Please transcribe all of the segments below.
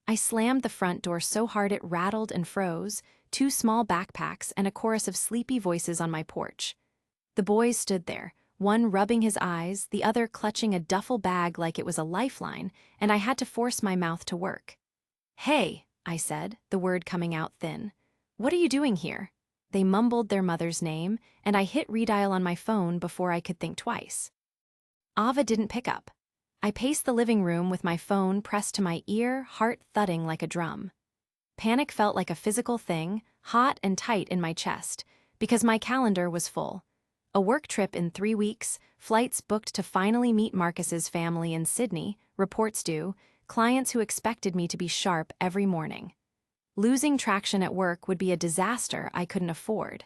I slammed the front door so hard it rattled and froze, two small backpacks and a chorus of sleepy voices on my porch. The boys stood there, one rubbing his eyes, the other clutching a duffel bag like it was a lifeline, and I had to force my mouth to work. "Hey," I said, the word coming out thin. "What are you doing here?" They mumbled their mother's name, and I hit redial on my phone before I could think twice. Ava didn't pick up. I paced the living room with my phone pressed to my ear, heart thudding like a drum. Panic felt like a physical thing, hot and tight in my chest, because my calendar was full. A work trip in 3 weeks, flights booked to finally meet Marcus's family in Sydney, reports due, clients who expected me to be sharp every morning. Losing traction at work would be a disaster I couldn't afford.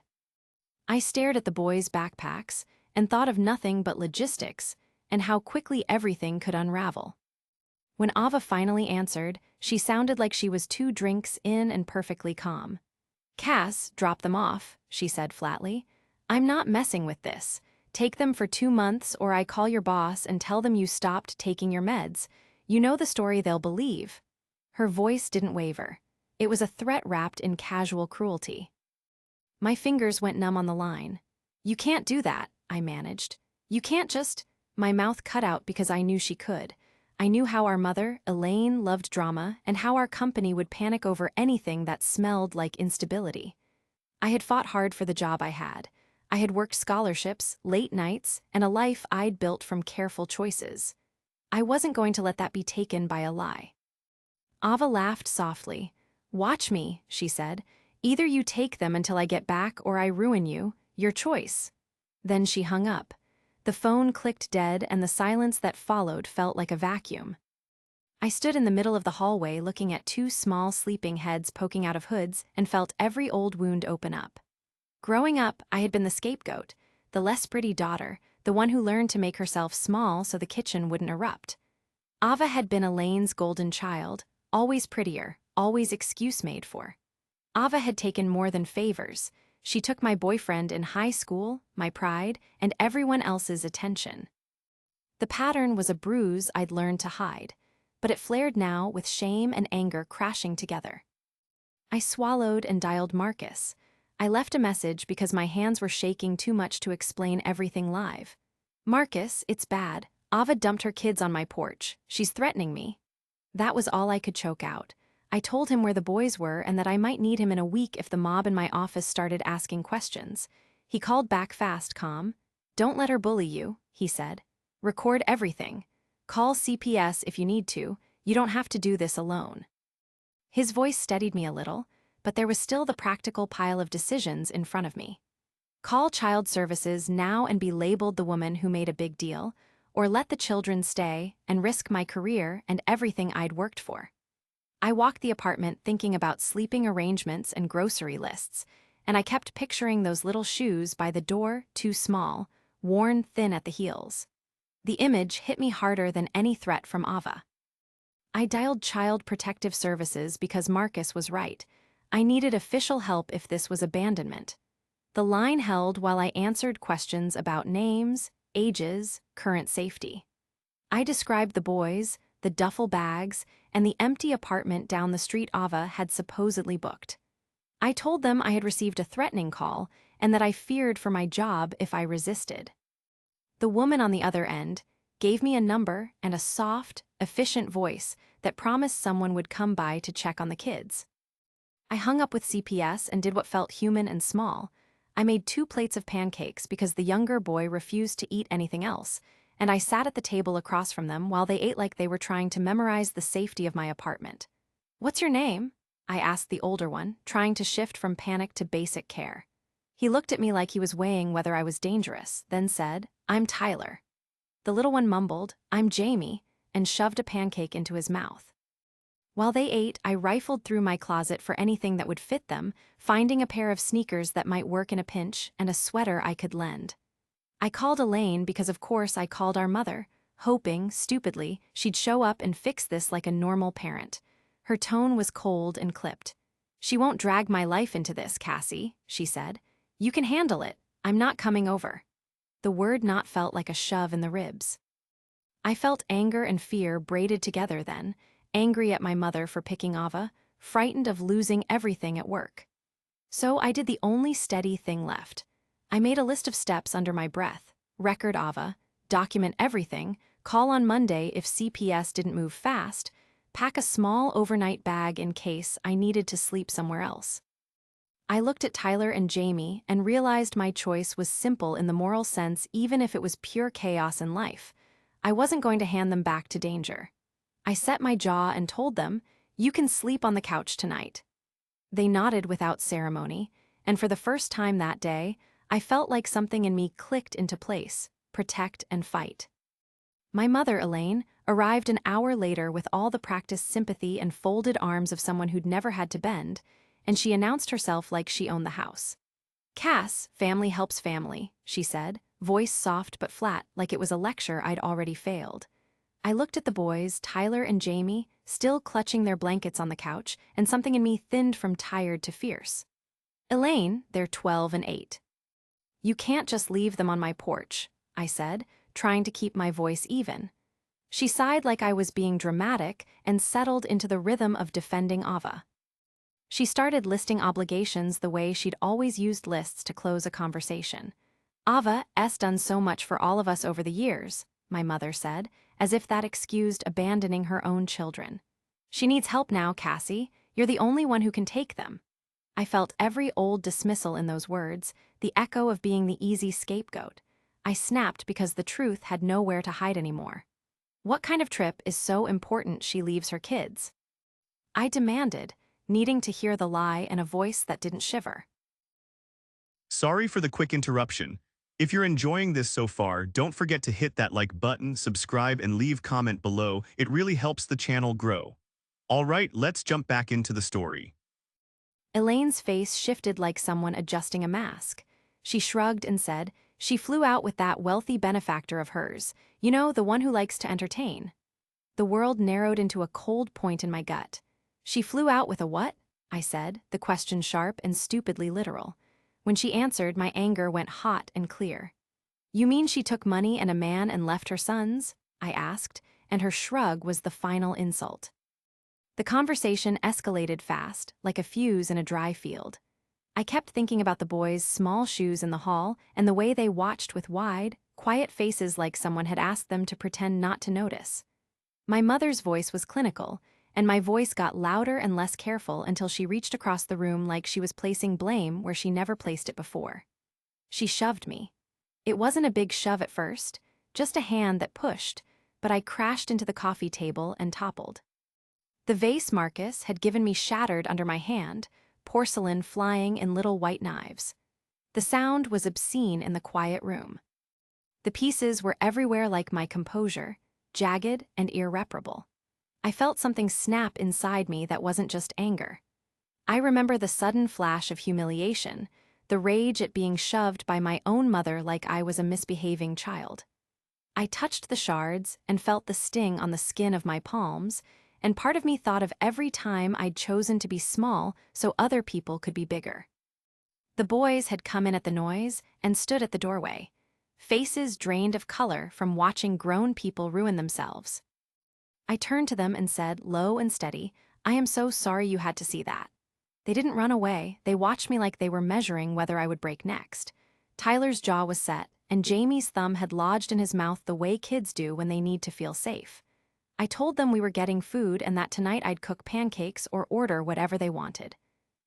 I stared at the boys' backpacks and thought of nothing but logistics and how quickly everything could unravel. When Ava finally answered, she sounded like she was 2 drinks in and perfectly calm. "Cass, drop them off," she said flatly. "I'm not messing with this. Take them for 2 months or I call your boss and tell them you stopped taking your meds. You know the story they'll believe." Her voice didn't waver. It was a threat wrapped in casual cruelty. My fingers went numb on the line. "You can't do that," I managed. "You can't just—" My mouth cut out because I knew she could. I knew how our mother, Elaine, loved drama and how our company would panic over anything that smelled like instability. I had fought hard for the job I had. I had worked scholarships, late nights, and a life I'd built from careful choices. I wasn't going to let that be taken by a lie. Ava laughed softly. "Watch me," she said. "Either you take them until I get back or I ruin you. Your choice." Then she hung up. The phone clicked dead and the silence that followed felt like a vacuum. I stood in the middle of the hallway looking at 2 small sleeping heads poking out of hoods and felt every old wound open up. Growing up, I had been the scapegoat, the less pretty daughter, the one who learned to make herself small so the kitchen wouldn't erupt. Ava had been Elaine's golden child, always prettier, always excuse made for. Ava had taken more than favors. She took my boyfriend in high school, my pride, and everyone else's attention. The pattern was a bruise I'd learned to hide, but it flared now with shame and anger crashing together. I swallowed and dialed Marcus. I left a message because my hands were shaking too much to explain everything live. "Marcus, it's bad. Ava dumped her kids on my porch. She's threatening me." That was all I could choke out. I told him where the boys were and that I might need him in a week if the mob in my office started asking questions. He called back fast, calm. "Don't let her bully you," he said. "Record everything. Call CPS if you need to. You don't have to do this alone." His voice steadied me a little, but there was still the practical pile of decisions in front of me. Call child services now and be labeled the woman who made a big deal, or let the children stay and risk my career and everything I'd worked for. I walked the apartment thinking about sleeping arrangements and grocery lists, and I kept picturing those little shoes by the door, too small, worn thin at the heels. The image hit me harder than any threat from Ava. I dialed Child Protective Services because Marcus was right. I needed official help if this was abandonment. The line held while I answered questions about names, ages, current safety. I described the boys, the duffel bags, and the empty apartment down the street Ava had supposedly booked. I told them I had received a threatening call and that I feared for my job if I resisted. The woman on the other end gave me a number and a soft, efficient voice that promised someone would come by to check on the kids. I hung up with CPS and did what felt human and small. I made 2 plates of pancakes because the younger boy refused to eat anything else, and I sat at the table across from them while they ate like they were trying to memorize the safety of my apartment. "What's your name?" I asked the older one, trying to shift from panic to basic care. He looked at me like he was weighing whether I was dangerous, then said, "I'm Tyler." The little one mumbled, "I'm Jamie," and shoved a pancake into his mouth. While they ate, I rifled through my closet for anything that would fit them, finding a pair of sneakers that might work in a pinch and a sweater I could lend. I called Elaine because of course I called our mother, hoping, stupidly, she'd show up and fix this like a normal parent. Her tone was cold and clipped. "She won't drag my life into this, Cassie," she said. "You can handle it. I'm not coming over." The word "not" felt like a shove in the ribs. I felt anger and fear braided together then, angry at my mother for picking Ava, frightened of losing everything at work. So I did the only steady thing left. I made a list of steps under my breath: record Ava, document everything, call on Monday if CPS didn't move fast, pack a small overnight bag in case I needed to sleep somewhere else. I looked at Tyler and Jamie and realized my choice was simple in the moral sense, even if it was pure chaos in life. I wasn't going to hand them back to danger. I set my jaw and told them, "You can sleep on the couch tonight." They nodded without ceremony, and for the first time that day, I felt like something in me clicked into place: protect and fight. My mother, Elaine, arrived an hour later with all the practiced sympathy and folded arms of someone who'd never had to bend, and she announced herself like she owned the house. "Cass, family helps family," she said, voice soft but flat, like it was a lecture I'd already failed. I looked at the boys, Tyler and Jamie, still clutching their blankets on the couch, and something in me thinned from tired to fierce. "Elaine, they're 12 and 8. You can't just leave them on my porch," I said, trying to keep my voice even. She sighed like I was being dramatic and settled into the rhythm of defending Ava. She started listing obligations the way she'd always used lists to close a conversation. "Ava's done so much for all of us over the years," my mother said, as if that excused abandoning her own children. "She needs help now, Cassie. You're the only one who can take them." I felt every old dismissal in those words, the echo of being the easy scapegoat. I snapped because the truth had nowhere to hide anymore. "What kind of trip is so important she leaves her kids?" I demanded, needing to hear the lie in a voice that didn't shiver. Sorry for the quick interruption. If you're enjoying this so far, don't forget to hit that like button, subscribe, and leave comment below. It really helps the channel grow. All right, let's jump back into the story. Elaine's face shifted like someone adjusting a mask. She shrugged and said, "She flew out with that wealthy benefactor of hers, you know, the one who likes to entertain." The world narrowed into a cold point in my gut. "She flew out with a what?" I said, the question sharp and stupidly literal. When she answered, my anger went hot and clear. "You mean she took money and a man and left her sons?" I asked, and her shrug was the final insult. The conversation escalated fast, like a fuse in a dry field. I kept thinking about the boys' small shoes in the hall and the way they watched with wide, quiet faces like someone had asked them to pretend not to notice. My mother's voice was clinical, and my voice got louder and less careful until she reached across the room like she was placing blame where she never placed it before. She shoved me. It wasn't a big shove at first, just a hand that pushed, but I crashed into the coffee table and toppled. The vase Marcus had given me shattered under my hand, porcelain flying in little white knives. The sound was obscene in the quiet room. The pieces were everywhere like my composure, jagged and irreparable. I felt something snap inside me that wasn't just anger. I remember the sudden flash of humiliation, the rage at being shoved by my own mother like I was a misbehaving child. I touched the shards and felt the sting on the skin of my palms, and part of me thought of every time I'd chosen to be small so other people could be bigger. The boys had come in at the noise and stood at the doorway, faces drained of color from watching grown people ruin themselves. I turned to them and said, low and steady, "I am so sorry you had to see that." They didn't run away, they watched me like they were measuring whether I would break next. Tyler's jaw was set, and Jamie's thumb had lodged in his mouth the way kids do when they need to feel safe. I told them we were getting food and that tonight I'd cook pancakes or order whatever they wanted.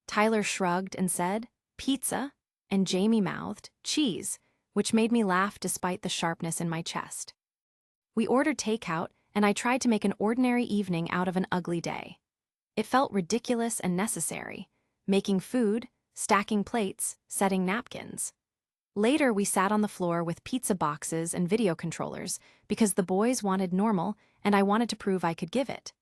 Tyler shrugged and said, "Pizza," and Jamie mouthed, "Cheese," which made me laugh despite the sharpness in my chest. We ordered takeout, and I tried to make an ordinary evening out of an ugly day. It felt ridiculous and necessary, making food, stacking plates, setting napkins. Later, we sat on the floor with pizza boxes and video controllers because the boys wanted normal and I wanted to prove I could give it.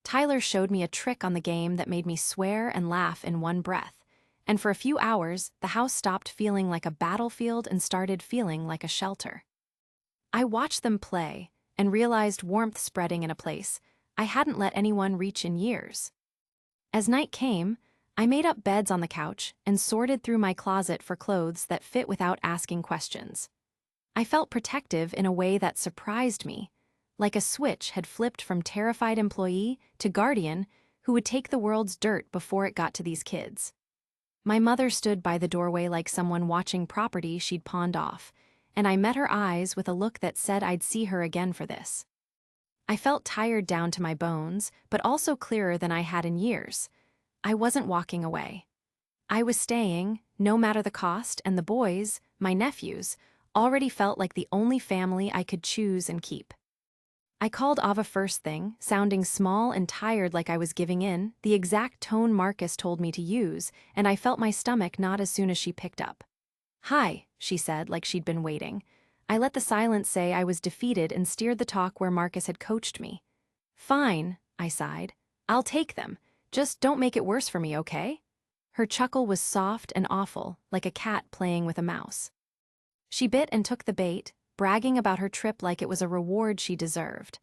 Tyler showed me a trick on the game that made me swear and laugh in one breath, and for a few hours, the house stopped feeling like a battlefield and started feeling like a shelter. I watched them play and realized warmth spreading in a place I hadn't let anyone reach in years. As night came, I made up beds on the couch and sorted through my closet for clothes that fit without asking questions. I felt protective in a way that surprised me, like a switch had flipped from terrified employee to guardian who would take the world's dirt before it got to these kids. My mother stood by the doorway like someone watching property she'd pawned off, and I met her eyes with a look that said I'd see her again for this. I felt tired down to my bones, but also clearer than I had in years. I wasn't walking away. I was staying, no matter the cost, and the boys, my nephews, already felt like the only family I could choose and keep. I called Ava first thing, sounding small and tired like I was giving in, the exact tone Marcus told me to use, and I felt my stomach knot as soon as she picked up. "Hi," she said, like she'd been waiting. I let the silence say I was defeated and steered the talk where Marcus had coached me. "Fine," I sighed. "I'll take them. Just don't make it worse for me, okay?" Her chuckle was soft and awful, like a cat playing with a mouse. She bit and took the bait, bragging about her trip like it was a reward she deserved.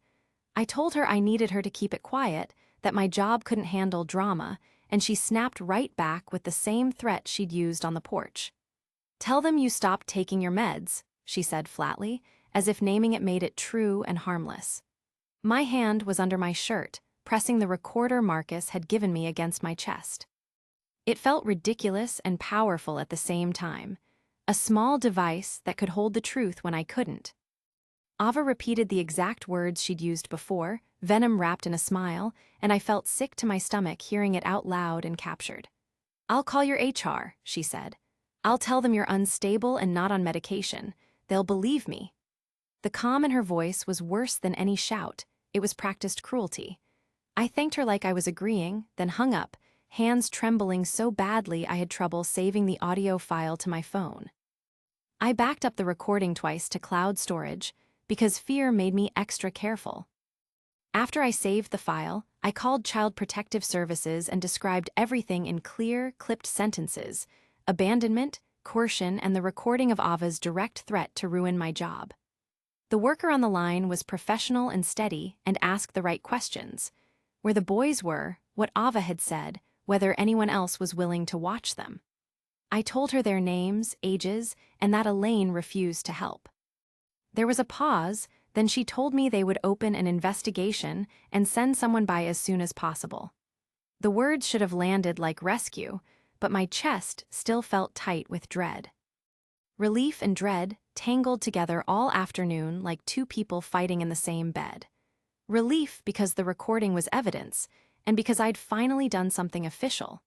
I told her I needed her to keep it quiet, that my job couldn't handle drama, and she snapped right back with the same threat she'd used on the porch. "Tell them you stopped taking your meds," she said flatly, as if naming it made it true and harmless. My hand was under my shirt, pressing the recorder Marcus had given me against my chest. It felt ridiculous and powerful at the same time. A small device that could hold the truth when I couldn't. Ava repeated the exact words she'd used before, venom wrapped in a smile, and I felt sick to my stomach hearing it out loud and captured. "I'll call your HR," she said. "I'll tell them you're unstable and not on medication. They'll believe me." The calm in her voice was worse than any shout. It was practiced cruelty. I thanked her like I was agreeing, then hung up, hands trembling so badly I had trouble saving the audio file to my phone. I backed up the recording twice to cloud storage, because fear made me extra careful. After I saved the file, I called Child Protective Services and described everything in clear, clipped sentences: abandonment, coercion, and the recording of Ava's direct threat to ruin my job. The worker on the line was professional and steady and asked the right questions: where the boys were, what Ava had said, whether anyone else was willing to watch them. I told her their names, ages, and that Elaine refused to help. There was a pause, then she told me they would open an investigation and send someone by as soon as possible. The words should have landed like rescue, but my chest still felt tight with dread. Relief and dread tangled together all afternoon like two people fighting in the same bed. Relief because the recording was evidence, and because I'd finally done something official.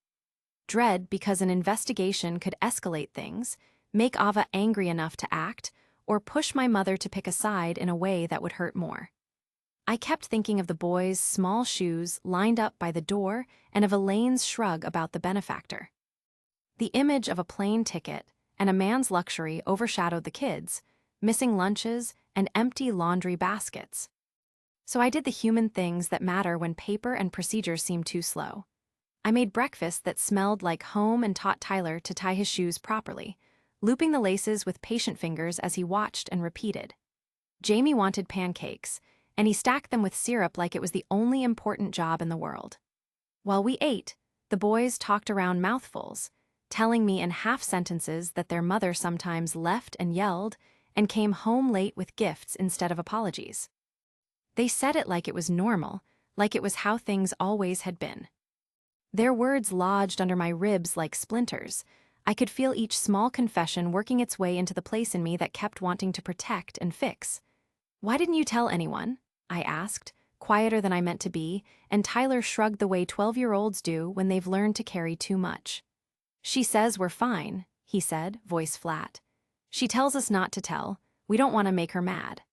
Dread because an investigation could escalate things, make Ava angry enough to act, or push my mother to pick a side in a way that would hurt more. I kept thinking of the boys' small shoes lined up by the door and of Elaine's shrug about the benefactor. The image of a plane ticket and a man's luxury overshadowed the kids, missing lunches and empty laundry baskets. So I did the human things that matter when paper and procedures seem too slow. I made breakfast that smelled like home and taught Tyler to tie his shoes properly, looping the laces with patient fingers as he watched and repeated. Jamie wanted pancakes, and he stacked them with syrup like it was the only important job in the world. While we ate, the boys talked around mouthfuls, telling me in half sentences that their mother sometimes left and yelled and came home late with gifts instead of apologies. They said it like it was normal, like it was how things always had been. Their words lodged under my ribs like splinters. I could feel each small confession working its way into the place in me that kept wanting to protect and fix. "Why didn't you tell anyone?" I asked, quieter than I meant to be, and Tyler shrugged the way 12-year-olds do when they've learned to carry too much. "She says we're fine," he said, voice flat. "She tells us not to tell. We don't want to make her mad."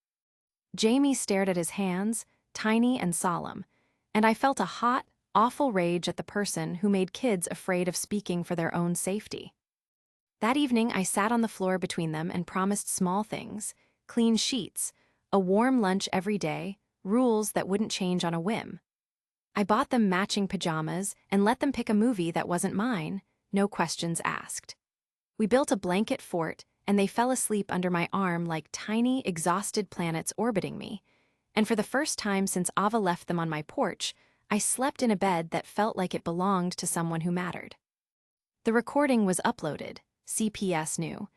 Jamie stared at his hands, tiny and solemn, and I felt a hot, awful rage at the person who made kids afraid of speaking for their own safety. That evening, I sat on the floor between them and promised small things: clean sheets, a warm lunch every day, rules that wouldn't change on a whim. I bought them matching pajamas and let them pick a movie that wasn't mine, no questions asked. We built a blanket fort, and they fell asleep under my arm like tiny, exhausted planets orbiting me. And for the first time since Ava left them on my porch, I slept in a bed that felt like it belonged to someone who mattered. The recording was uploaded, CPS knew,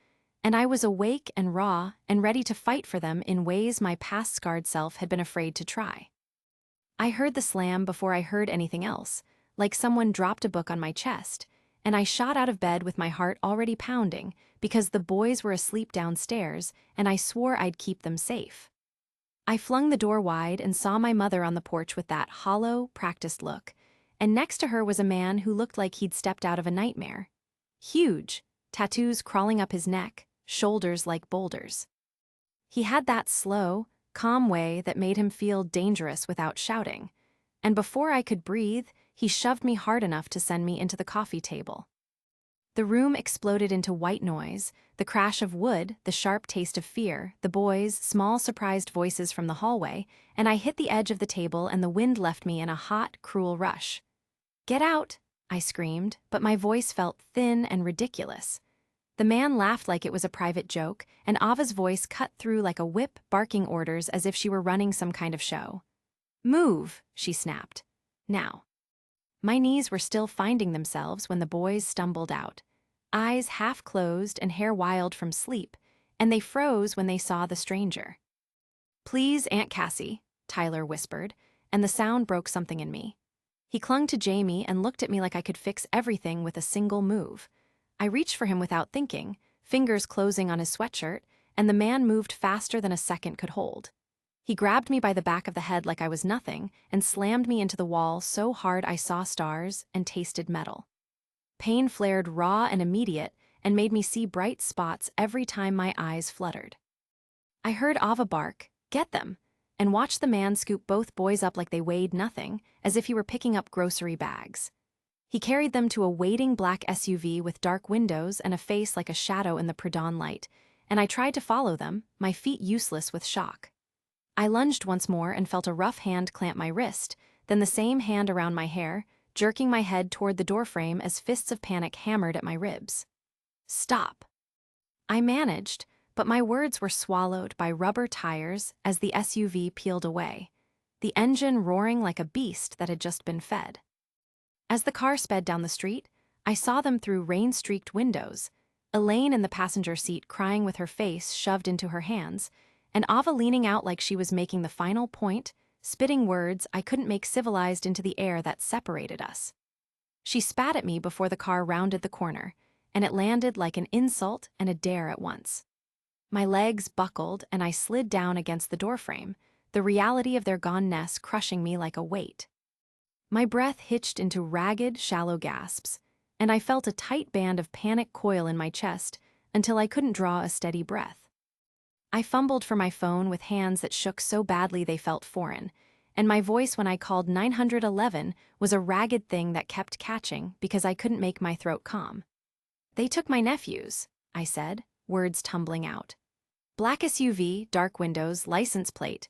and I was awake and raw and ready to fight for them in ways my past scarred self had been afraid to try. I heard the slam before I heard anything else, like someone dropped a book on my chest, and I shot out of bed with my heart already pounding because the boys were asleep downstairs and I swore I'd keep them safe. I flung the door wide and saw my mother on the porch with that hollow, practiced look, and next to her was a man who looked like he'd stepped out of a nightmare. Huge, tattoos crawling up his neck, shoulders like boulders. He had that slow, calm way that made him feel dangerous without shouting, and before I could breathe, he shoved me hard enough to send me into the coffee table. The room exploded into white noise, the crash of wood, the sharp taste of fear, the boys' small surprised voices from the hallway, and I hit the edge of the table and the wind left me in a hot, cruel rush. "Get out!" I screamed, but my voice felt thin and ridiculous. The man laughed like it was a private joke, and Ava's voice cut through like a whip, barking orders as if she were running some kind of show. "Move," she snapped. "Now." My knees were still finding themselves when the boys stumbled out, eyes half closed and hair wild from sleep, and they froze when they saw the stranger. "Please, Aunt Cassie," Tyler whispered, and the sound broke something in me. He clung to Jamie and looked at me like I could fix everything with a single move. I reached for him without thinking, fingers closing on his sweatshirt, and the man moved faster than a second could hold. He grabbed me by the back of the head like I was nothing and slammed me into the wall so hard I saw stars and tasted metal. Pain flared raw and immediate and made me see bright spots every time my eyes fluttered. I heard Ava bark, "Get them," and watched the man scoop both boys up like they weighed nothing, as if he were picking up grocery bags. He carried them to a waiting black SUV with dark windows and a face like a shadow in the pre-dawn light, and I tried to follow them, my feet useless with shock. I lunged once more and felt a rough hand clamp my wrist, then the same hand around my hair, jerking my head toward the doorframe as fists of panic hammered at my ribs. "Stop." I managed, but my words were swallowed by rubber tires as the SUV peeled away, the engine roaring like a beast that had just been fed. As the car sped down the street, I saw them through rain-streaked windows, Elaine in the passenger seat crying with her face shoved into her hands, and Ava leaning out like she was making the final point, spitting words I couldn't make civilized into the air that separated us. She spat at me before the car rounded the corner, and it landed like an insult and a dare at once. My legs buckled and I slid down against the doorframe, the reality of their goneness crushing me like a weight. My breath hitched into ragged, shallow gasps, and I felt a tight band of panic coil in my chest until I couldn't draw a steady breath. I fumbled for my phone with hands that shook so badly they felt foreign, and my voice when I called 911 was a ragged thing that kept catching because I couldn't make my throat calm. "They took my nephews," I said, words tumbling out. "Black SUV, dark windows, license plate."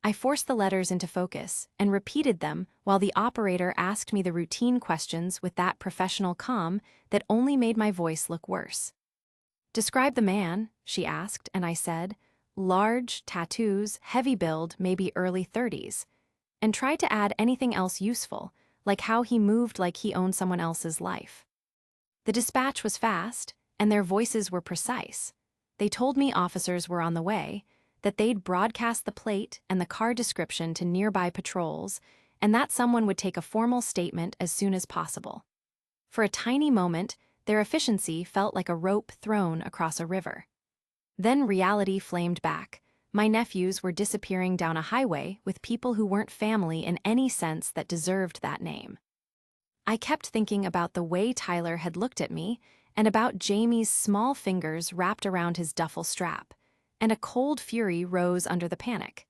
I forced the letters into focus and repeated them while the operator asked me the routine questions with that professional calm that only made my voice look worse. "Describe the man," she asked, and I said, "Large, tattoos, heavy build, maybe early 30s, and tried to add anything else useful, like how he moved like he owned someone else's life. The dispatch was fast, and their voices were precise. They told me officers were on the way, that they'd broadcast the plate and the car description to nearby patrols, and that someone would take a formal statement as soon as possible. For a tiny moment, their efficiency felt like a rope thrown across a river. Then reality flamed back. My nephews were disappearing down a highway with people who weren't family in any sense that deserved that name. I kept thinking about the way Tyler had looked at me and about Jamie's small fingers wrapped around his duffel strap, and a cold fury rose under the panic.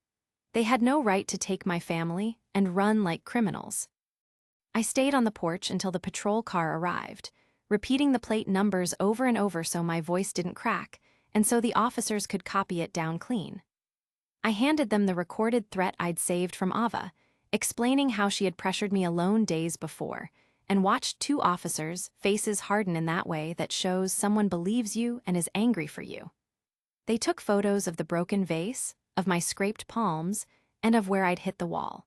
They had no right to take my family and run like criminals. I stayed on the porch until the patrol car arrived, repeating the plate numbers over and over so my voice didn't crack, and so the officers could copy it down clean. I handed them the recorded threat I'd saved from Ava, explaining how she had pressured me alone days before, and watched two officers' faces harden in that way that shows someone believes you and is angry for you. They took photos of the broken vase, of my scraped palms, and of where I'd hit the wall.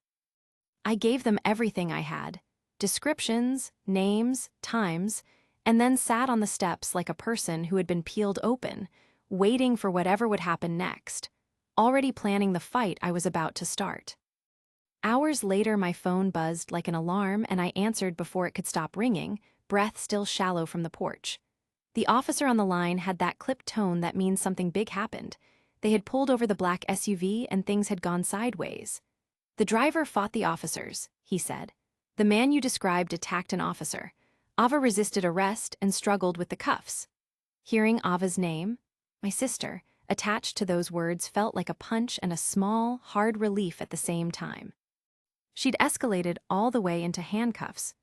I gave them everything I had, descriptions, names, times, and then sat on the steps like a person who had been peeled open, waiting for whatever would happen next, already planning the fight I was about to start. Hours later, my phone buzzed like an alarm and I answered before it could stop ringing, breath still shallow from the porch. The officer on the line had that clipped tone that means something big happened. They had pulled over the black SUV and things had gone sideways. The driver fought the officers, he said. The man you described attacked an officer. Ava resisted arrest and struggled with the cuffs. Hearing Ava's name, my sister, attached to those words felt like a punch and a small, hard relief at the same time. She'd escalated all the way into handcuffs.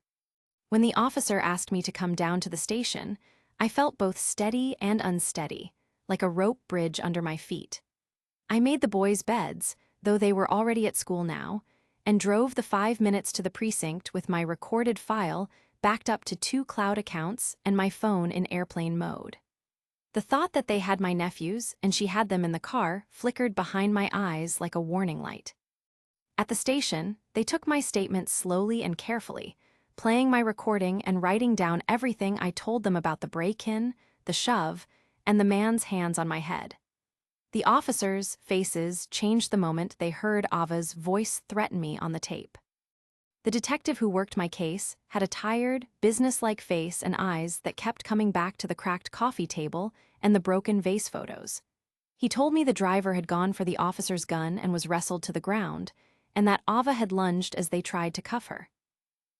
When the officer asked me to come down to the station, I felt both steady and unsteady, like a rope bridge under my feet. I made the boys' beds, though they were already at school now, and drove the 5 minutes to the precinct with my recorded file backed up to 2 cloud accounts and my phone in airplane mode. The thought that they had my nephews and she had them in the car flickered behind my eyes like a warning light. At the station, they took my statement slowly and carefully, playing my recording and writing down everything I told them about the break-in, the shove, and the man's hands on my head. The officers' faces changed the moment they heard Ava's voice threaten me on the tape. The detective who worked my case had a tired, businesslike face and eyes that kept coming back to the cracked coffee table and the broken vase photos. He told me the driver had gone for the officer's gun and was wrestled to the ground, and that Ava had lunged as they tried to cuff her.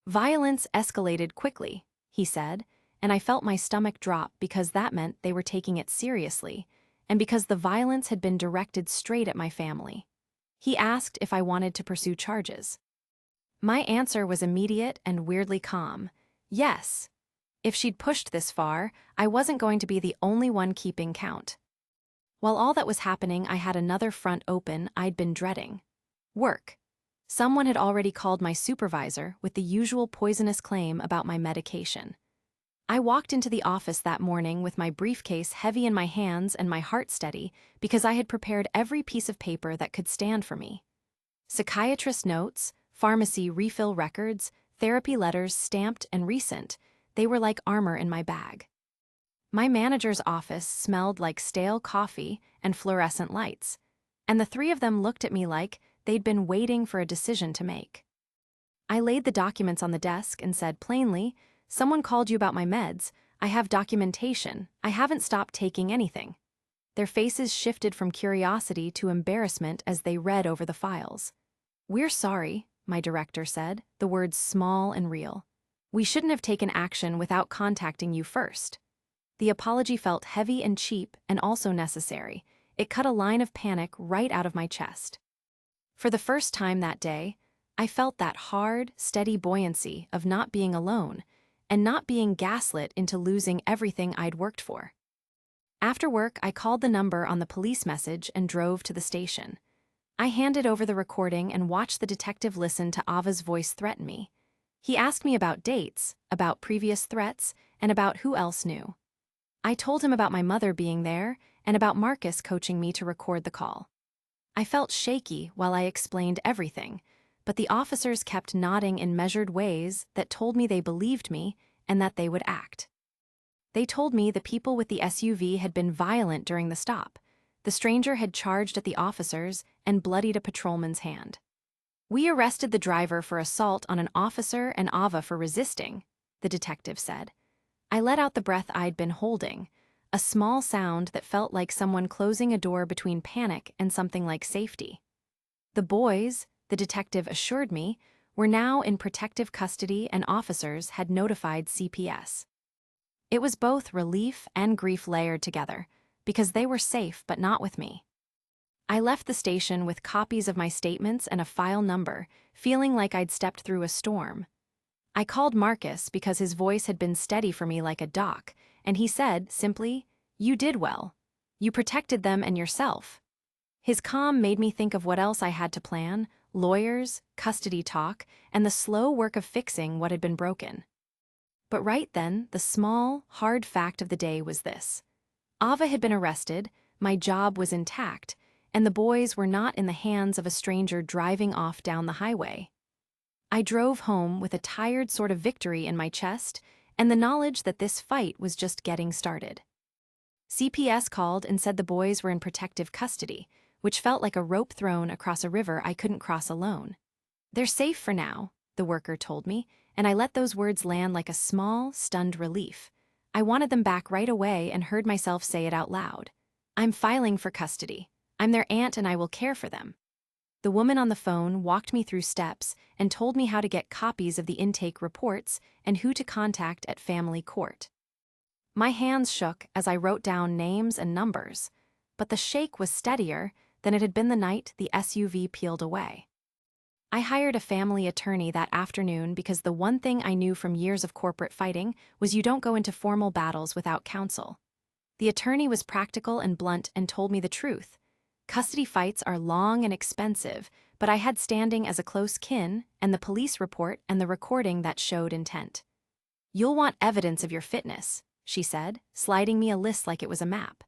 Violence escalated quickly, he said, and I felt my stomach drop because that meant they were taking it seriously, and because the violence had been directed straight at my family. He asked if I wanted to pursue charges. My answer was immediate and weirdly calm. Yes. If she'd pushed this far, I wasn't going to be the only one keeping count. While all that was happening, I had another front open I'd been dreading. Work. Someone had already called my supervisor with the usual poisonous claim about my medication. I walked into the office that morning with my briefcase heavy in my hands and my heart steady because I had prepared every piece of paper that could stand for me. Psychiatrist notes, pharmacy refill records, therapy letters stamped and recent, they were like armor in my bag. My manager's office smelled like stale coffee and fluorescent lights, and the 3 of them looked at me like they'd been waiting for a decision to make. I laid the documents on the desk and said plainly, "Someone called you about my meds. I have documentation. I haven't stopped taking anything." Their faces shifted from curiosity to embarrassment as they read over the files. "We're sorry," my director said, the words small and real. "We shouldn't have taken action without contacting you first." The apology felt heavy and cheap and also necessary. It cut a line of panic right out of my chest. For the first time that day, I felt that hard, steady buoyancy of not being alone and not being gaslit into losing everything I'd worked for. After work, I called the number on the police message and drove to the station. I handed over the recording and watched the detective listen to Ava's voice threaten me. He asked me about dates, about previous threats, and about who else knew. I told him about my mother being there and about Marcus coaching me to record the call. I felt shaky while I explained everything, but the officers kept nodding in measured ways that told me they believed me and that they would act. They told me the people with the SUV had been violent during the stop. The stranger had charged at the officers and bloodied a patrolman's hand. "We arrested the driver for assault on an officer and Ava for resisting," the detective said. I let out the breath I'd been holding, a small sound that felt like someone closing a door between panic and something like safety. The boys, the detective assured me, were now in protective custody and officers had notified CPS. It was both relief and grief layered together, because they were safe but not with me. I left the station with copies of my statements and a file number, feeling like I'd stepped through a storm. I called Marcus because his voice had been steady for me like a dock, and he said, simply, "You did well. You protected them and yourself." His calm made me think of what else I had to plan: lawyers, custody talk, and the slow work of fixing what had been broken. But right then, the small, hard fact of the day was this. Ava had been arrested, my job was intact, and the boys were not in the hands of a stranger driving off down the highway. I drove home with a tired sort of victory in my chest and the knowledge that this fight was just getting started. CPS called and said the boys were in protective custody, which felt like a rope thrown across a river I couldn't cross alone. "They're safe for now," the worker told me, and I let those words land like a small, stunned relief. I wanted them back right away and heard myself say it out loud. "I'm filing for custody. I'm their aunt and I will care for them." The woman on the phone walked me through steps and told me how to get copies of the intake reports and who to contact at family court. My hands shook as I wrote down names and numbers, but the shake was steadier than it had been the night the SUV peeled away. I hired a family attorney that afternoon because the one thing I knew from years of corporate fighting was you don't go into formal battles without counsel. The attorney was practical and blunt and told me the truth. Custody fights are long and expensive, but I had standing as a close kin and the police report and the recording that showed intent. "You'll want evidence of your fitness," she said, sliding me a list like it was a map.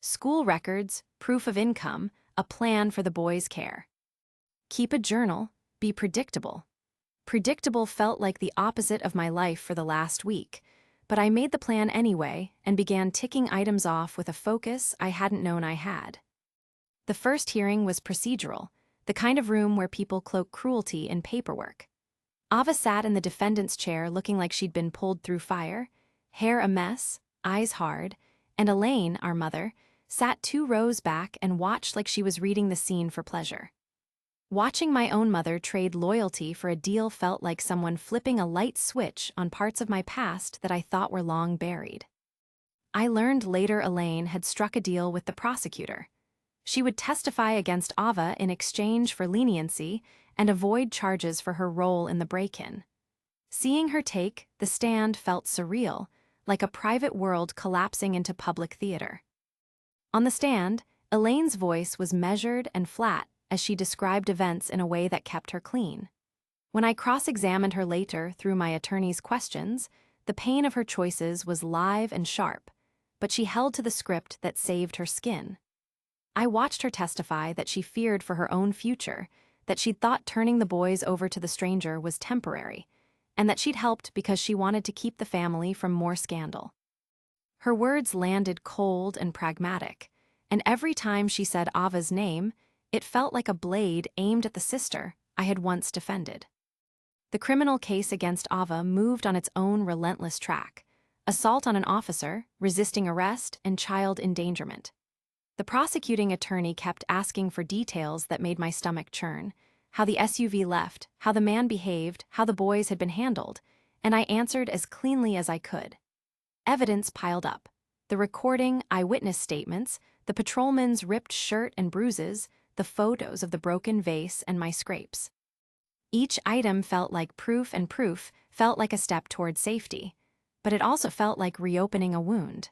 "School records, proof of income, a plan for the boys' care. Keep a journal, be predictable." Predictable felt like the opposite of my life for the last week, but I made the plan anyway and began ticking items off with a focus I hadn't known I had. The first hearing was procedural, the kind of room where people cloak cruelty in paperwork. Ava sat in the defendant's chair looking like she'd been pulled through fire, hair a mess, eyes hard, and Elaine, our mother, sat 2 rows back and watched like she was reading the scene for pleasure. Watching my own mother trade loyalty for a deal felt like someone flipping a light switch on parts of my past that I thought were long buried. I learned later Elaine had struck a deal with the prosecutor. She would testify against Ava in exchange for leniency and avoid charges for her role in the break-in. Seeing her take the stand felt surreal, like a private world collapsing into public theater. On the stand, Elaine's voice was measured and flat as she described events in a way that kept her clean. When I cross-examined her later through my attorney's questions, the pain of her choices was live and sharp, but she held to the script that saved her skin. I watched her testify that she feared for her own future, that she'd thought turning the boys over to the stranger was temporary, and that she'd helped because she wanted to keep the family from more scandal. Her words landed cold and pragmatic, and every time she said Ava's name, it felt like a blade aimed at the sister I had once defended. The criminal case against Ava moved on its own relentless track: assault on an officer, resisting arrest, and child endangerment. The prosecuting attorney kept asking for details that made my stomach churn: how the SUV left, how the man behaved, how the boys had been handled, and I answered as cleanly as I could. Evidence piled up: the recording, eyewitness statements, the patrolman's ripped shirt and bruises, the photos of the broken vase and my scrapes. Each item felt like proof, and proof felt like a step toward safety, but it also felt like reopening a wound.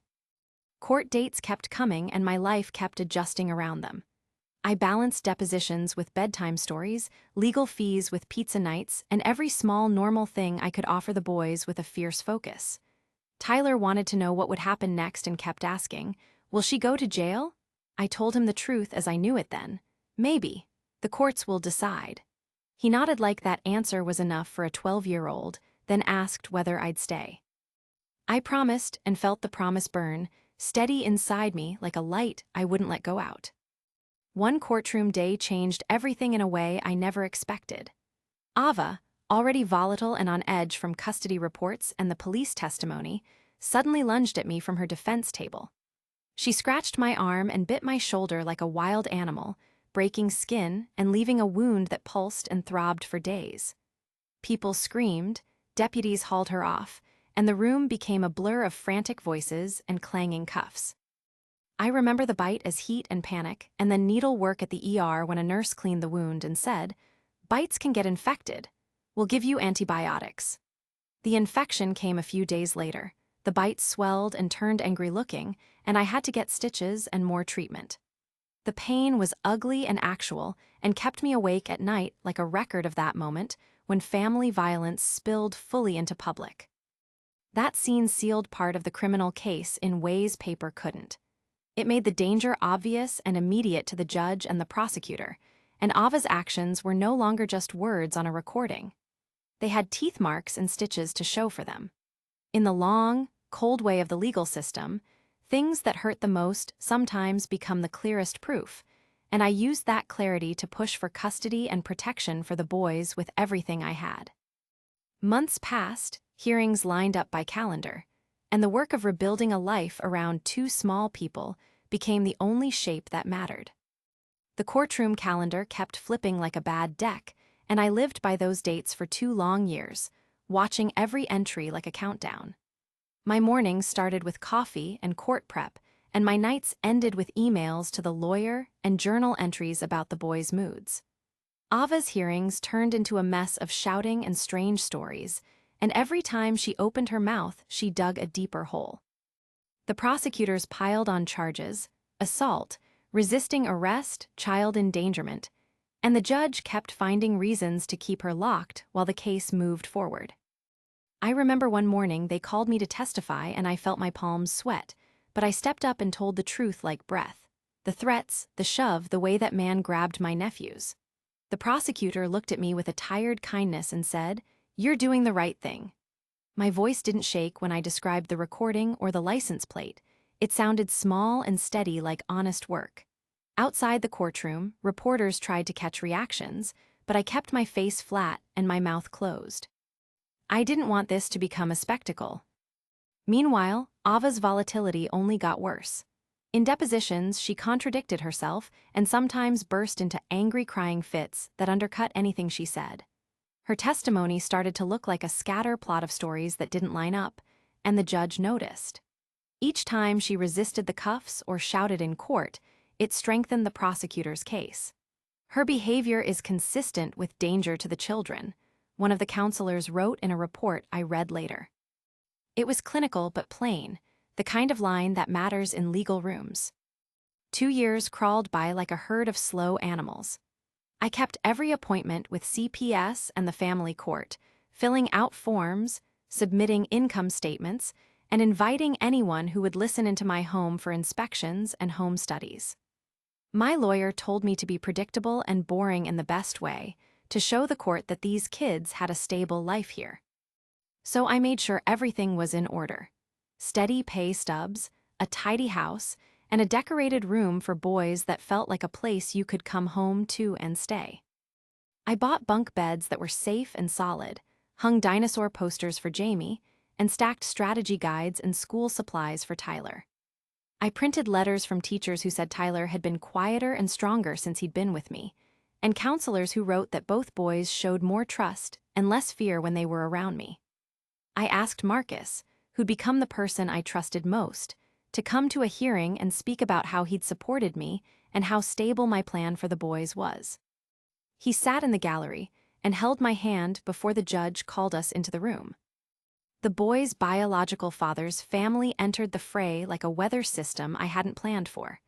Court dates kept coming and my life kept adjusting around them. I balanced depositions with bedtime stories, legal fees with pizza nights, and every small normal thing I could offer the boys with a fierce focus. Tyler wanted to know what would happen next and kept asking, "Will she go to jail?" I told him the truth as I knew it then. "Maybe. The courts will decide." He nodded like that answer was enough for a 12-year-old, then asked whether I'd stay. I promised and felt the promise burn, steady inside me like a light I wouldn't let go out. One courtroom day changed everything in a way I never expected. Ava, already volatile and on edge from custody reports and the police testimony, suddenly lunged at me from her defense table. She scratched my arm and bit my shoulder like a wild animal, breaking skin and leaving a wound that pulsed and throbbed for days. People screamed, deputies hauled her off, and the room became a blur of frantic voices and clanging cuffs. I remember the bite as heat and panic, and then needle work at the ER when a nurse cleaned the wound and said, "Bites can get infected. We'll give you antibiotics." The infection came a few days later. The bite swelled and turned angry-looking, and I had to get stitches and more treatment. The pain was ugly and actual and kept me awake at night like a record of that moment when family violence spilled fully into public. That scene sealed part of the criminal case in ways paper couldn't. It made the danger obvious and immediate to the judge and the prosecutor, and Ava's actions were no longer just words on a recording. They had teeth marks and stitches to show for them. In the long, cold way of the legal system, Things that hurt the most sometimes become the clearest proof, and I used that clarity to push for custody and protection for the boys with everything I had. Months passed, hearings lined up by calendar, and the work of rebuilding a life around two small people became the only shape that mattered. The courtroom calendar kept flipping like a bad deck, and I lived by those dates for 2 long years, watching every entry like a countdown. My mornings started with coffee and court prep, and my nights ended with emails to the lawyer and journal entries about the boys' moods. Ava's hearings turned into a mess of shouting and strange stories, and every time she opened her mouth, she dug a deeper hole. The prosecutors piled on charges: assault, resisting arrest, child endangerment, and the judge kept finding reasons to keep her locked while the case moved forward. I remember one morning they called me to testify and I felt my palms sweat, but I stepped up and told the truth like breath. The threats, the shove, the way that man grabbed my nephews. The prosecutor looked at me with a tired kindness and said, "You're doing the right thing." My voice didn't shake when I described the recording or the license plate. It sounded small and steady like honest work. Outside the courtroom, reporters tried to catch reactions, but I kept my face flat and my mouth closed. I didn't want this to become a spectacle. Meanwhile, Ava's volatility only got worse. In depositions, she contradicted herself and sometimes burst into angry crying fits that undercut anything she said. Her testimony started to look like a scatter plot of stories that didn't line up, and the judge noticed. Each time she resisted the cuffs or shouted in court, it strengthened the prosecutor's case. Her behavior is consistent with danger to the children, one of the counselors wrote in a report I read later. It was clinical but plain, the kind of line that matters in legal rooms. 2 years crawled by like a herd of slow animals. I kept every appointment with CPS and the family court, filling out forms, submitting income statements, and inviting anyone who would listen into my home for inspections and home studies. My lawyer told me to be predictable and boring in the best way, to show the court that these kids had a stable life here. So I made sure everything was in order. Steady pay stubs, a tidy house, and a decorated room for boys that felt like a place you could come home to and stay. I bought bunk beds that were safe and solid, hung dinosaur posters for Jamie, and stacked strategy guides and school supplies for Tyler. I printed letters from teachers who said Tyler had been quieter and stronger since he'd been with me, and counselors who wrote that both boys showed more trust and less fear when they were around me. I asked Marcus, who'd become the person I trusted most, to come to a hearing and speak about how he'd supported me and how stable my plan for the boys was. He sat in the gallery and held my hand before the judge called us into the room. The boys' biological father's family entered the fray like a weather system I hadn't planned for.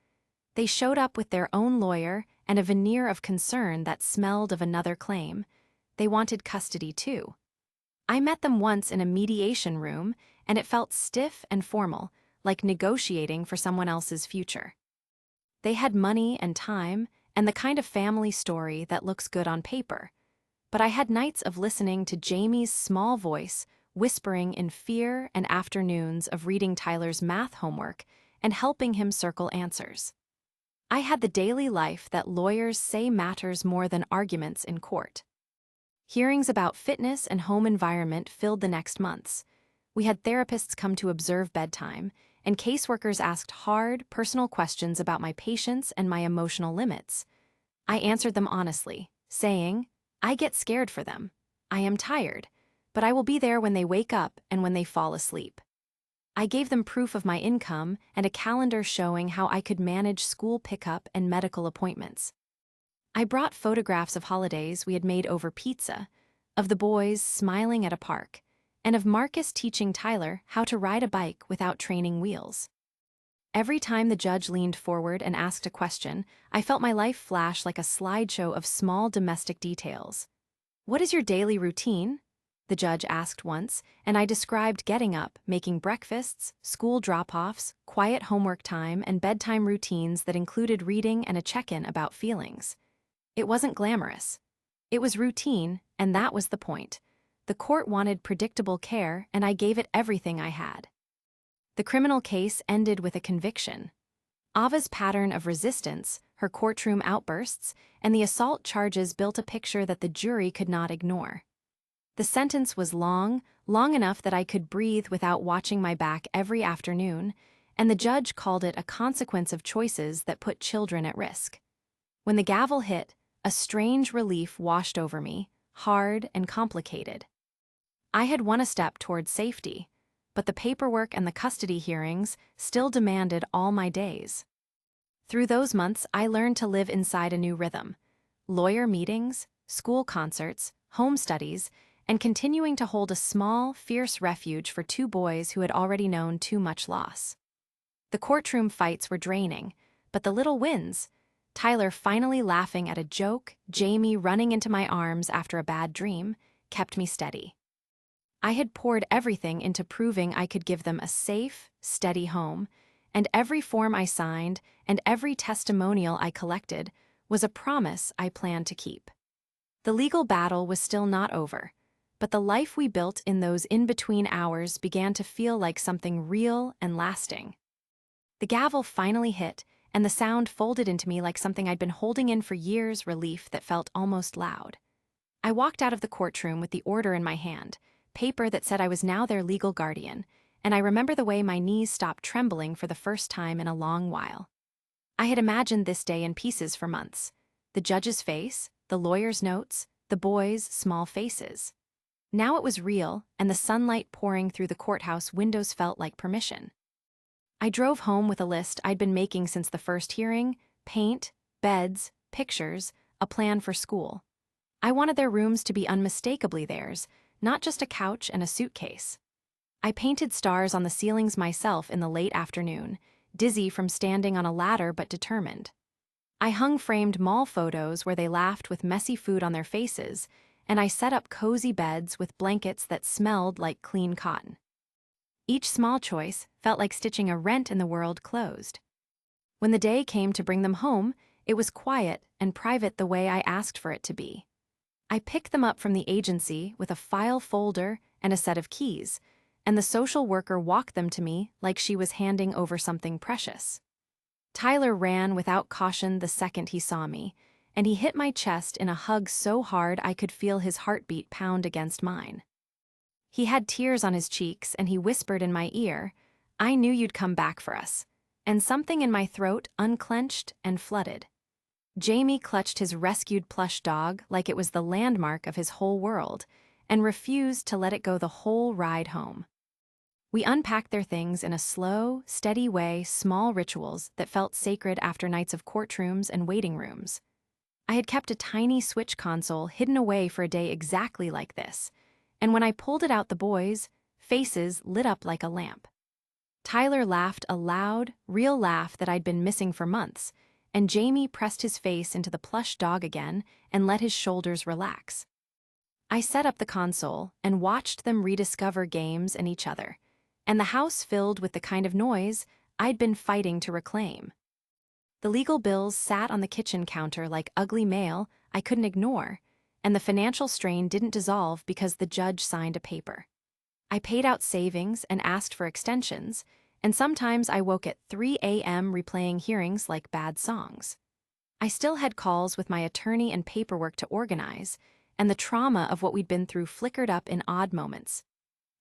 They showed up with their own lawyer and a veneer of concern that smelled of another claim. They wanted custody too. I met them once in a mediation room, and it felt stiff and formal, like negotiating for someone else's future. They had money and time, and the kind of family story that looks good on paper. But I had nights of listening to Jamie's small voice whispering in fear and afternoons of reading Tyler's math homework and helping him circle answers. I had the daily life that lawyers say matters more than arguments in court. Hearings about fitness and home environment filled the next months. We had therapists come to observe bedtime, and caseworkers asked hard, personal questions about my patience and my emotional limits. I answered them honestly, saying, "I get scared for them. I am tired, but I will be there when they wake up and when they fall asleep." I gave them proof of my income and a calendar showing how I could manage school pickup and medical appointments. I brought photographs of holidays we had made over pizza, of the boys smiling at a park, and of Marcus teaching Tyler how to ride a bike without training wheels. Every time the judge leaned forward and asked a question, I felt my life flash like a slideshow of small domestic details. "What is your daily routine?" the judge asked once, and I described getting up, making breakfasts, school drop-offs, quiet homework time, and bedtime routines that included reading and a check-in about feelings. It wasn't glamorous. It was routine, and that was the point. The court wanted predictable care, and I gave it everything I had. The criminal case ended with a conviction. Ava's pattern of resistance, her courtroom outbursts, and the assault charges built a picture that the jury could not ignore. The sentence was long enough that I could breathe without watching my back every afternoon, and the judge called it a consequence of choices that put children at risk. When the gavel hit, a strange relief washed over me, hard and complicated. I had won a step towards safety, but the paperwork and the custody hearings still demanded all my days. Through those months, I learned to live inside a new rhythm: lawyer meetings, school concerts, home studies, and continuing to hold a small, fierce refuge for two boys who had already known too much loss. The courtroom fights were draining, but the little wins, Tyler finally laughing at a joke, Jamie running into my arms after a bad dream, kept me steady. I had poured everything into proving I could give them a safe, steady home, and every form I signed and every testimonial I collected was a promise I planned to keep. The legal battle was still not over, but the life we built in those in-between hours began to feel like something real and lasting. The gavel finally hit, and the sound folded into me like something I'd been holding in for years, relief that felt almost loud. I walked out of the courtroom with the order in my hand, paper that said I was now their legal guardian, and I remember the way my knees stopped trembling for the first time in a long while. I had imagined this day in pieces for months: the judge's face, the lawyer's notes, the boys' small faces. Now it was real, and the sunlight pouring through the courthouse windows felt like permission. I drove home with a list I'd been making since the first hearing: paint, beds, pictures, a plan for school. I wanted their rooms to be unmistakably theirs, not just a couch and a suitcase. I painted stars on the ceilings myself in the late afternoon, dizzy from standing on a ladder but determined. I hung framed mall photos where they laughed with messy food on their faces, and I set up cozy beds with blankets that smelled like clean cotton. Each small choice felt like stitching a rent in the world closed. When the day came to bring them home, it was quiet and private the way I asked for it to be. I picked them up from the agency with a file folder and a set of keys, and the social worker walked them to me like she was handing over something precious. Tyler ran without caution the second he saw me, and he hit my chest in a hug so hard I could feel his heartbeat pound against mine. He had tears on his cheeks, and he whispered in my ear, "I knew you'd come back for us," and something in my throat unclenched and flooded. Jamie clutched his rescued plush dog like it was the landmark of his whole world, and refused to let it go the whole ride home. We unpacked their things in a slow, steady way, small rituals that felt sacred after nights of courtrooms and waiting rooms. I had kept a tiny Switch console hidden away for a day exactly like this, and when I pulled it out, the boys' faces lit up like a lamp. Tyler laughed a loud, real laugh that I'd been missing for months, and Jamie pressed his face into the plush dog again and let his shoulders relax. I set up the console and watched them rediscover games and each other, and the house filled with the kind of noise I'd been fighting to reclaim. The legal bills sat on the kitchen counter like ugly mail I couldn't ignore, and the financial strain didn't dissolve because the judge signed a paper. I paid out savings and asked for extensions, and sometimes I woke at 3 a.m. replaying hearings like bad songs. I still had calls with my attorney and paperwork to organize, and the trauma of what we'd been through flickered up in odd moments.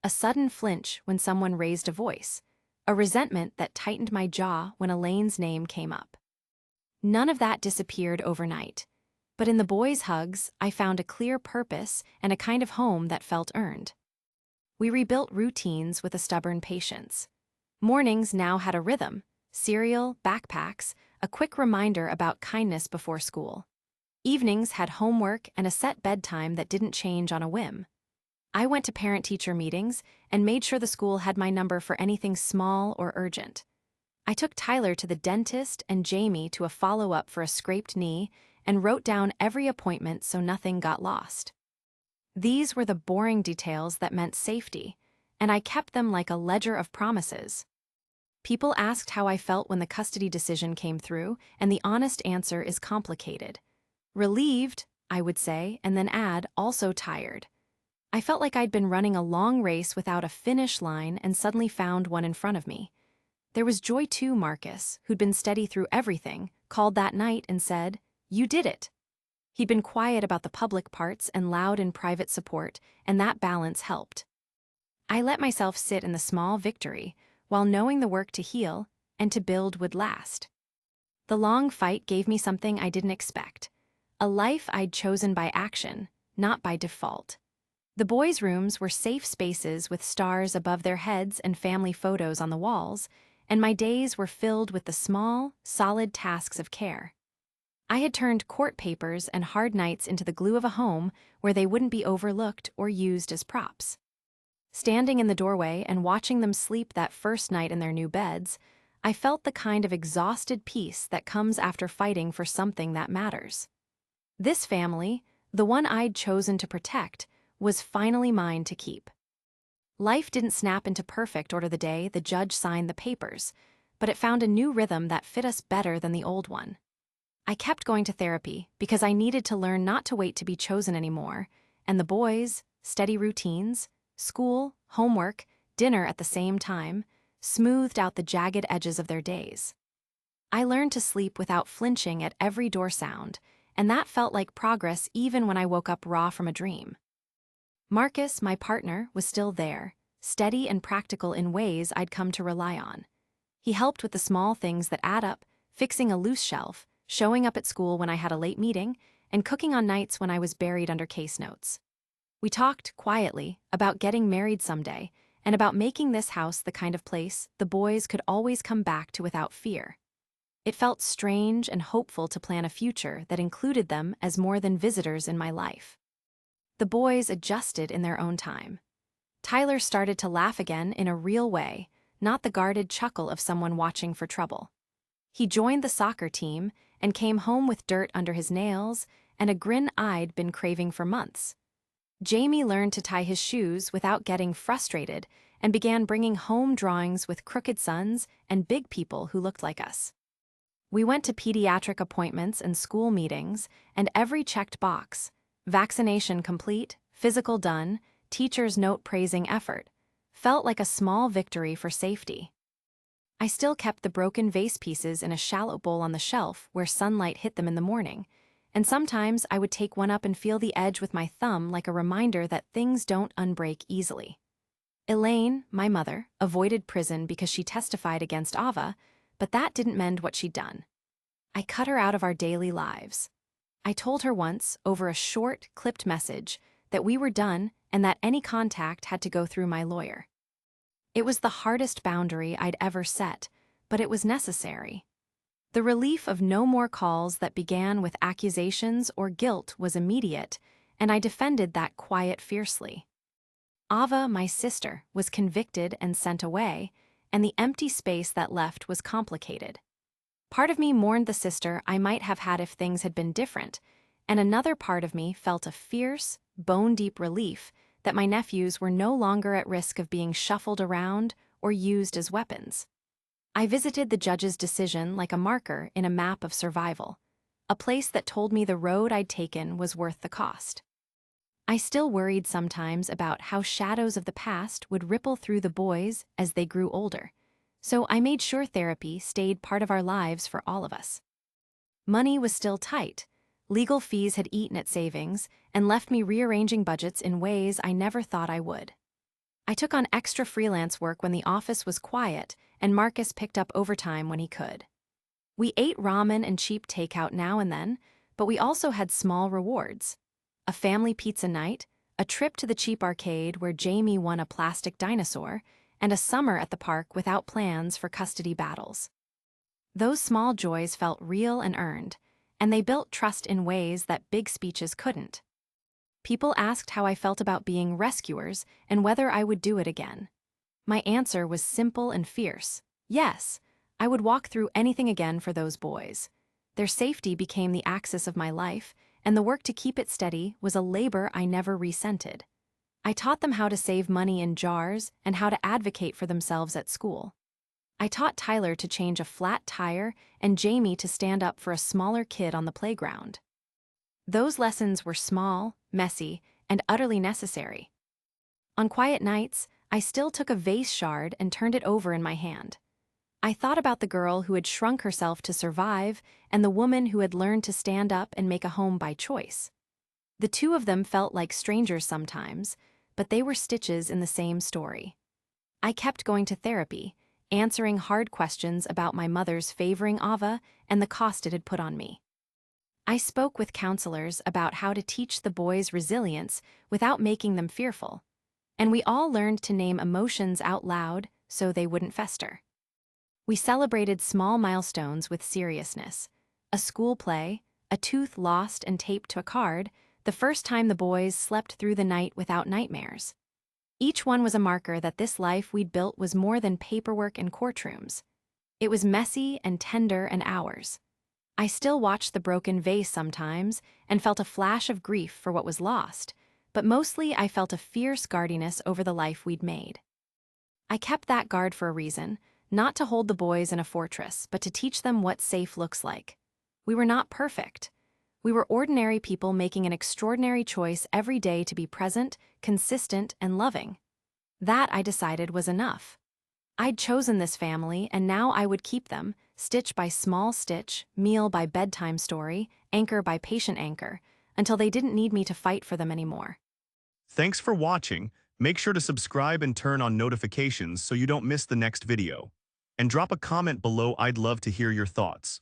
A sudden flinch when someone raised a voice, a resentment that tightened my jaw when Elaine's name came up. None of that disappeared overnight, but in the boys' hugs, I found a clear purpose and a kind of home that felt earned. We rebuilt routines with a stubborn patience. Mornings now had a rhythm: cereal, backpacks, a quick reminder about kindness before school. Evenings had homework and a set bedtime that didn't change on a whim. I went to parent-teacher meetings and made sure the school had my number for anything small or urgent. I took Tyler to the dentist and Jamie to a follow-up for a scraped knee and wrote down every appointment so nothing got lost. These were the boring details that meant safety, and I kept them like a ledger of promises. People asked how I felt when the custody decision came through, and the honest answer is complicated. Relieved, I would say, and then add, also tired. I felt like I'd been running a long race without a finish line and suddenly found one in front of me. There was Joy too, Marcus, who'd been steady through everything, called that night and said, "You did it." He'd been quiet about the public parts and loud in private support, and that balance helped. I let myself sit in the small victory, while knowing the work to heal and to build would last. The long fight gave me something I didn't expect, a life I'd chosen by action, not by default. The boys' rooms were safe spaces with stars above their heads and family photos on the walls, and my days were filled with the small, solid tasks of care. I had turned court papers and hard nights into the glue of a home where they wouldn't be overlooked or used as props. Standing in the doorway and watching them sleep that first night in their new beds, I felt the kind of exhausted peace that comes after fighting for something that matters. This family, the one I'd chosen to protect, was finally mine to keep. Life didn't snap into perfect order the day the judge signed the papers, but it found a new rhythm that fit us better than the old one. I kept going to therapy because I needed to learn not to wait to be chosen anymore, and the boys, steady routines, school, homework, dinner at the same time, smoothed out the jagged edges of their days. I learned to sleep without flinching at every door sound, and that felt like progress even when I woke up raw from a dream. Marcus, my partner, was still there, steady and practical in ways I'd come to rely on. He helped with the small things that add up, fixing a loose shelf, showing up at school when I had a late meeting, and cooking on nights when I was buried under case notes. We talked, quietly, about getting married someday, and about making this house the kind of place the boys could always come back to without fear. It felt strange and hopeful to plan a future that included them as more than visitors in my life. The boys adjusted in their own time. Tyler started to laugh again in a real way, not the guarded chuckle of someone watching for trouble. He joined the soccer team and came home with dirt under his nails and a grin I'd been craving for months. Jamie learned to tie his shoes without getting frustrated and began bringing home drawings with crooked sons and big people who looked like us. We went to pediatric appointments and school meetings, and every checked box, vaccination complete, physical done, teacher's note praising effort, felt like a small victory for safety. I still kept the broken vase pieces in a shallow bowl on the shelf where sunlight hit them in the morning, and sometimes I would take one up and feel the edge with my thumb like a reminder that things don't unbreak easily. Elaine, my mother, avoided prison because she testified against Ava, but that didn't mend what she'd done. I cut her out of our daily lives. I told her once, over a short, clipped message, that we were done and that any contact had to go through my lawyer. It was the hardest boundary I'd ever set, but it was necessary. The relief of no more calls that began with accusations or guilt was immediate, and I defended that quiet fiercely. Ava, my sister, was convicted and sent away, and the empty space that left was complicated. Part of me mourned the sister I might have had if things had been different, and another part of me felt a fierce, bone-deep relief that my nephews were no longer at risk of being shuffled around or used as weapons. I visited the judge's decision like a marker in a map of survival, a place that told me the road I'd taken was worth the cost. I still worried sometimes about how shadows of the past would ripple through the boys as they grew older, so I made sure therapy stayed part of our lives for all of us. Money was still tight. Legal fees had eaten at savings and left me rearranging budgets in ways I never thought I would. I took on extra freelance work when the office was quiet, and Marcus picked up overtime when he could. We ate ramen and cheap takeout now and then, but we also had small rewards. A family pizza night, a trip to the cheap arcade where Jamie won a plastic dinosaur, and a summer at the park without plans for custody battles. Those small joys felt real and earned, and they built trust in ways that big speeches couldn't. People asked how I felt about being rescuers and whether I would do it again. My answer was simple and fierce. Yes, I would walk through anything again for those boys. Their safety became the axis of my life, and the work to keep it steady was a labor I never resented. I taught them how to save money in jars and how to advocate for themselves at school. I taught Tyler to change a flat tire and Jamie to stand up for a smaller kid on the playground. Those lessons were small, messy, and utterly necessary, On quiet nights, I still took a vase shard and turned it over in my hand. I thought about the girl who had shrunk herself to survive and the woman who had learned to stand up and make a home by choice. The two of them felt like strangers sometimes, but they were stitches in the same story. I kept going to therapy, answering hard questions about my mother's favoring Ava and the cost it had put on me. I spoke with counselors about how to teach the boys resilience without making them fearful, and we all learned to name emotions out loud so they wouldn't fester. We celebrated small milestones with seriousness: a school play, a tooth lost and taped to a card, the first time the boys slept through the night without nightmares. Each one was a marker that this life we'd built was more than paperwork and courtrooms. It was messy and tender and ours. I still watched the broken vase sometimes and felt a flash of grief for what was lost, but mostly I felt a fierce guardiness over the life we'd made. I kept that guard for a reason, not to hold the boys in a fortress, but to teach them what safe looks like. We were not perfect. We were ordinary people making an extraordinary choice every day to be present, consistent, and loving. That, I decided, was enough. I'd chosen this family, and now I would keep them, stitch by small stitch, meal by bedtime story, anchor by patient anchor, until they didn't need me to fight for them anymore. Thanks for watching. Make sure to subscribe and turn on notifications so you don't miss the next video. And drop a comment below. I'd love to hear your thoughts.